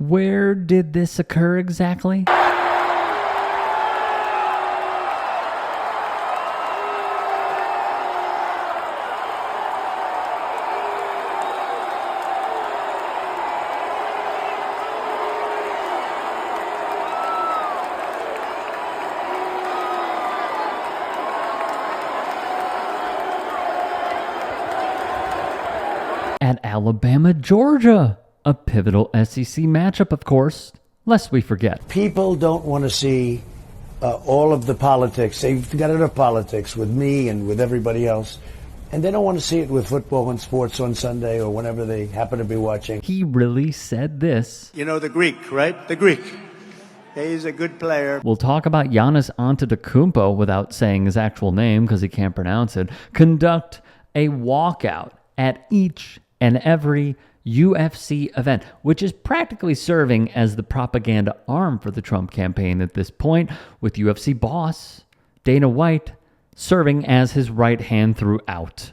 where did this occur exactly? At Alabama, Georgia, a pivotal SEC matchup, of course, lest we forget. People don't want to see all of the politics. They've got enough politics with me and with everybody else, and they don't want to see it with football and sports on Sunday or whenever they happen to be watching. He really said this. You know the Greek, right? The Greek. He's a good player. We'll talk about Giannis Antetokounmpo without saying his actual name because he can't pronounce it. Conduct a walkout at each and every UFC event, which is practically serving as the propaganda arm for the Trump campaign at this point, with UFC boss Dana White serving as his right hand throughout.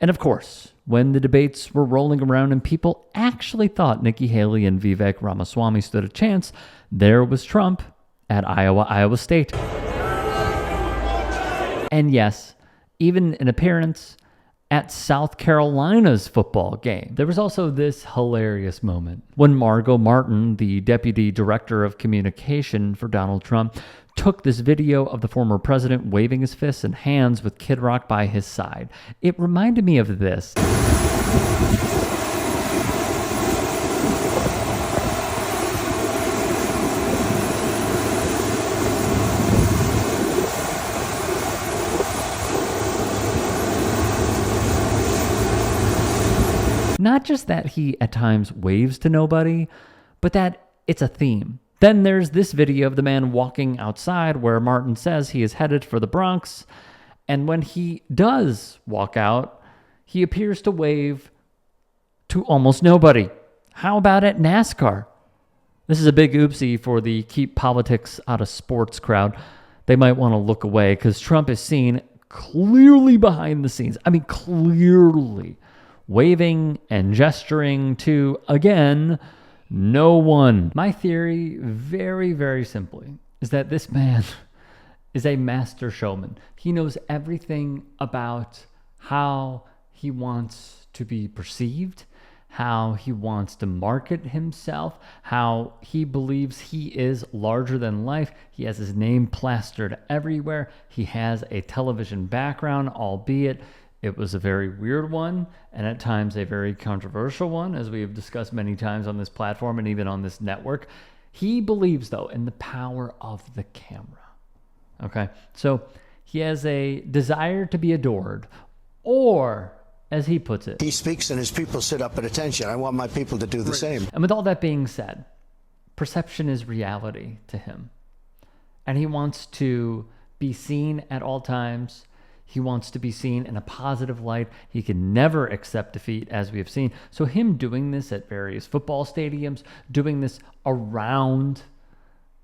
And of course, when the debates were rolling around and people actually thought Nikki Haley and Vivek Ramaswamy stood a chance, there was Trump at Iowa State. And yes, even an appearance at South Carolina's football game. There was also this hilarious moment when Margot Martin, the deputy director of communication for Donald Trump, took this video of the former president waving his fists and hands with Kid Rock by his side. It reminded me of this. Not just that he at times waves to nobody, but that it's a theme. Then there's this video of the man walking outside where Martin says he is headed for the Bronx. And when he does walk out, he appears to wave to almost nobody. How about at NASCAR? This is a big oopsie for the keep politics out of sports crowd. They might want to look away because Trump is seen clearly behind the scenes. I mean, clearly waving and gesturing to, again, no one. My theory, very, very simply, is that this man is a master showman. He knows everything about how he wants to be perceived, how he wants to market himself, how he believes he is larger than life. He has his name plastered everywhere. He has a television background, albeit it was a very weird one, and at times a very controversial one, as we have discussed many times on this platform and even on this network. He believes, though, in the power of the camera. Okay? So he has a desire to be adored, or, as he puts it, He speaks and his people sit up at attention. I want my people to do the same. and with all that being said, perception is reality to him. And he wants to be seen at all times. He wants to be seen in a positive light. He can never accept defeat, as we have seen. So him doing this at various football stadiums, doing this around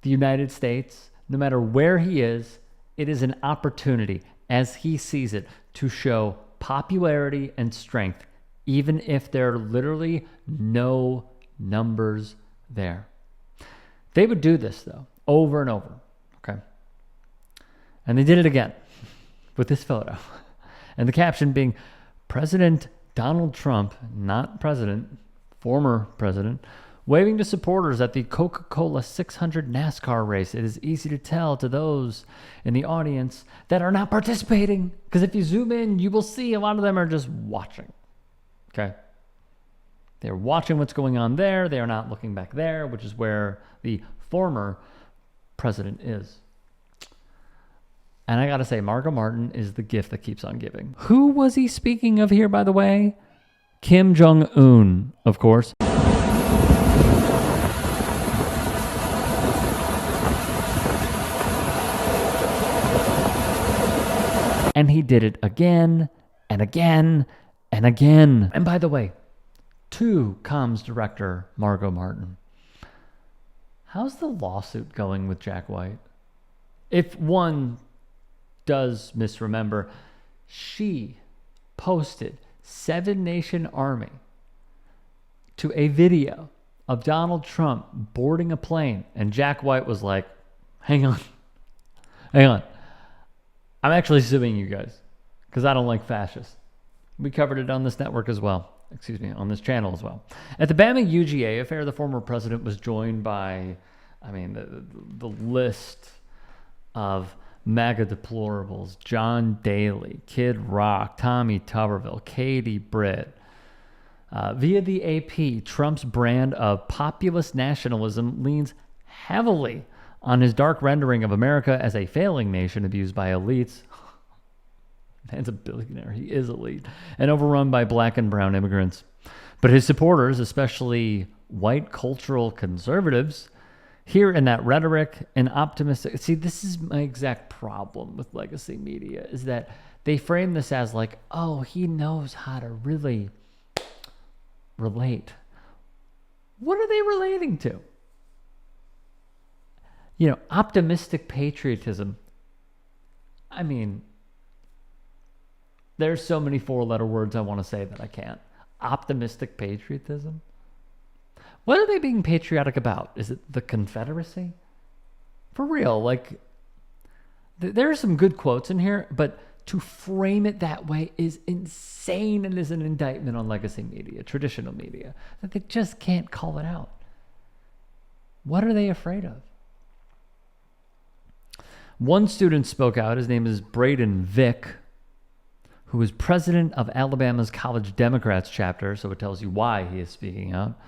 the United States, no matter where he is, it is an opportunity, as he sees it, to show popularity and strength, even if there are literally no numbers there. They would do this, though, over and over, okay? And they did it again with this photo. And the caption being, President Donald Trump, not president, former president, waving to supporters at the Coca-Cola 600 NASCAR race. It is easy to tell to those in the audience that are not participating, because if you zoom in, you will see a lot of them are just watching. Okay? They're watching what's going on there. They are not looking back there, which is where the former president is. And I gotta say, Margot Martin is the gift that keeps on giving. Who was he speaking of here, by the way? Kim Jong-un, of course. And he did it again and again and again. And by the way, to comms director Margot Martin, how's the lawsuit going with Jack White? If one does misremember, she posted Seven Nation Army to a video of Donald Trump boarding a plane, and Jack White was like, hang on. I'm actually suing you guys because I don't like fascists. We covered it on this network as well. On this channel as well. At the Bama UGA affair, the former president was joined by, the list of MAGA deplorables: John Daly, Kid Rock, Tommy Tuberville, Katie Britt. Via the AP, Trump's brand of populist nationalism leans heavily on his dark rendering of America as a failing nation abused by elites. Man's a billionaire. He is elite. And overrun by black and brown immigrants. But his supporters, especially white cultural conservatives, hear in that rhetoric an optimistic... See, this is my exact problem with legacy media, is that they frame this as like, oh, he knows how to really relate. What are they relating to? Optimistic patriotism. There's so many four-letter words I want to say that I can't. Optimistic patriotism? What are they being patriotic about? Is it the Confederacy? For real, there are some good quotes in here, but to frame it that way is insane and is an indictment on legacy media, traditional media, that they just can't call it out. What are they afraid of? One student spoke out. His name is Braden Vick, who is president of Alabama's College Democrats chapter, so it tells you why he is speaking out.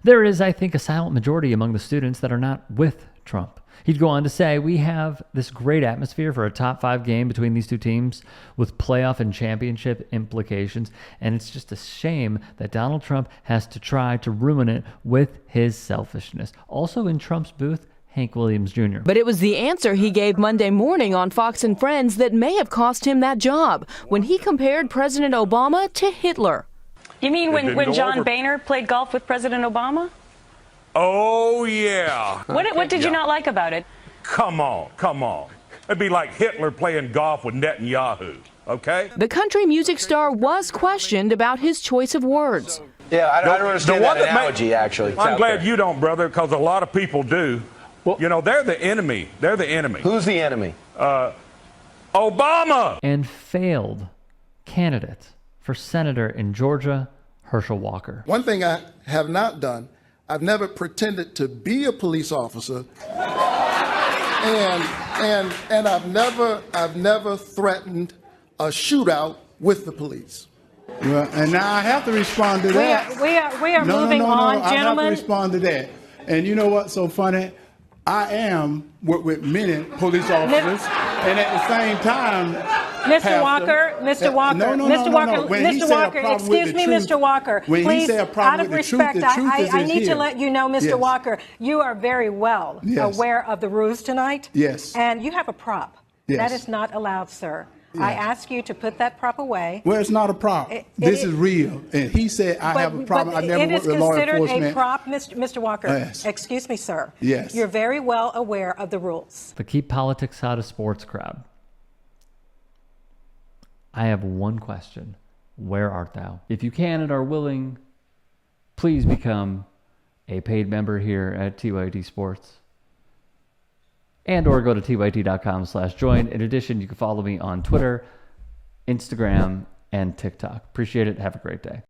There is, I think, a silent majority among the students that are not with Trump. He'd go on to say, we have this great atmosphere for a top 5 game between these two teams with playoff and championship implications, and it's just a shame that Donald Trump has to try to ruin it with his selfishness. Also in Trump's booth, Hank Williams Jr. But it was the answer he gave Monday morning on Fox and Friends that may have cost him that job when he compared President Obama to Hitler. You mean when John Boehner played golf with President Obama? Oh, yeah. What did you not like about it? Come on. It'd be like Hitler playing golf with Netanyahu, okay? The country music star was questioned about his choice of words. Yeah, I don't understand that analogy, actually. I'm glad you don't, brother, because a lot of people do. Well, they're the enemy. Who's the enemy? Obama. And failed candidate for senator in Georgia, Herschel Walker. One thing I have not done, I've never pretended to be a police officer, and I've never threatened a shootout with the police. Well, and now I have to respond to that. We are moving on, I gentlemen. have to respond to that. And you know what's so funny? I am with many police officers, and at the same time, Mr. Walker, excuse me, Mr. Walker. Please, out of respect, I need to let you know, Mr. Walker, you are very well aware of the rules tonight. Yes. And you have a prop. Yes. That is not allowed, sir. Yeah. I ask you to put that prop away. Well, it's not a prop. This is real. And he said, I have a problem. I never worked with law enforcement. It is considered a prop, Mr. Walker. Yes. Excuse me, sir. Yes. You're very well aware of the rules. The keep politics out of sports crowd. I have one question. Where art thou? If you can and are willing, please become a paid member here at TYT Sports. And or go to tyt.com/join. In addition, you can follow me on Twitter, Instagram, and TikTok. Appreciate it. Have a great day.